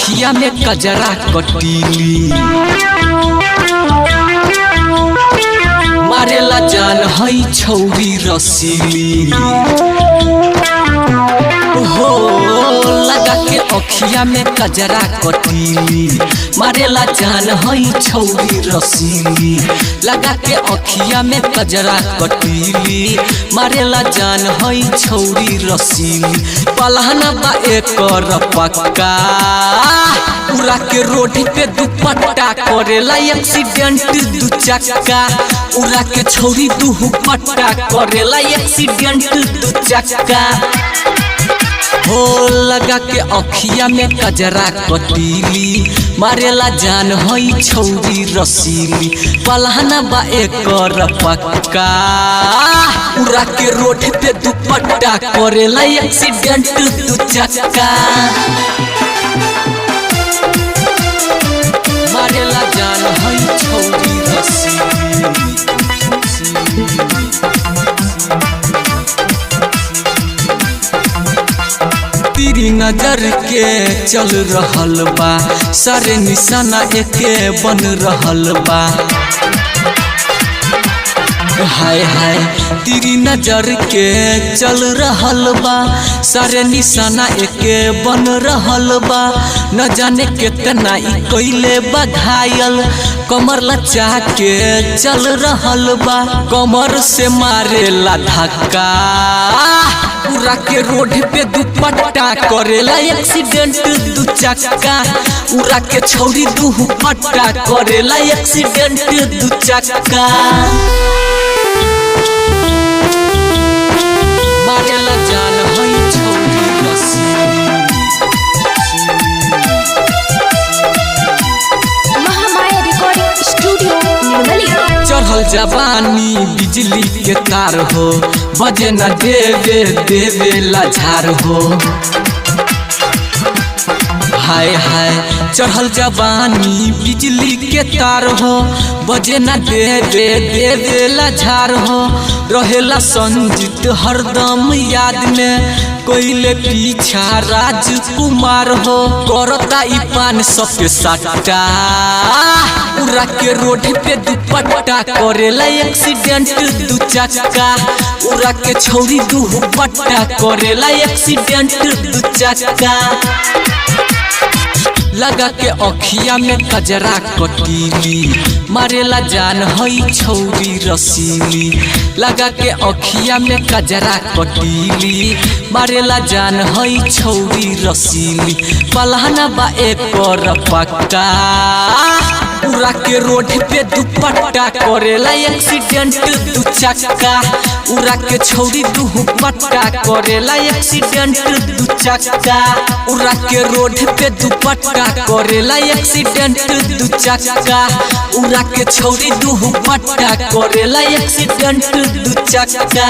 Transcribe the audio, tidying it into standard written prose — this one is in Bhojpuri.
अखिया में कजरा कटीली मारेला जान हई छौरी रसीली हो लगा के अखिया में कजरा कटीली मारेला जान हई छौरी रसीली लगा के अखिया में कजरा कटीली मारेला जान हई छौरी रसीली पलहना बा एकर पक्का पूरा के रोड पे दुपट्टा करेला एक्सीडेंट दू चक्का उड़ा के छौरी दुपट्टा करेला एक्सीडेंट दू चक्का हो लगा के अखिया में कजरा कटीली मारेला जान हई छौरी रसीली पलहना बा एकर पक्का उड़ा के रोड पे दुपट्टा करेला एक्सीडेंट दू चक्का मारेला जान हई छौरी रसीली तेरी नजर के चल रहल बा सारे निशाना एके बन रहल बा हाय हाय तेरी नजर के चल रहल बा सारे निशाना एके बन रहल बा न जाने कितना ई कइले बा घायल कमर लचा के चल रहल बा कमर से मारेला धक्का पूरा के रोड पे दुपट्टा करेला एक्सीडेंट दू चक्का उड़ा के छौरी दुपट्टा करेला एक्सीडेंट दू चक्का मारेला जान हई छौरी रसीली महामाया रिकॉर्डिंग स्टूडियो निर्मलिया चढ़ल जवानी बिजली के तार हो बजे न देवे लाझार हो हाय हाय चढ़ल जवानी बिजली के तार हो बजे न देवे लाझार हो रहेला संजीत हरदम याद में कोइले पीछा राजकुमार हो करता ई पान सबके सट्टा उड़ा के रोड पे दुपट्टा करेला एक्सीडेंट दू चक्का उड़ा के छौरी दुपट्टा करेला एक्सीडेंट दू चक्का लगा के अखिया में कजरा कटीली मारेला जान हई छौरी रसीली लगा के अखिया में कजरा कटीली मारेला जान हई छौरी रसीली पलहना बा एकर पक्का उड़ा के रोड पे दुपट्टा करेला एक्सीडेंट दू चक्का उड़ा के छौरी दुपट्टा करेला एक्सीडेंट दू चक्का उड़ा के रोड पे दुपट्टा करेला एक्सीडेंट दू चक्का उड़ा के छौरी दुपट्टा करेला एक्सीडेंट दू चक्का।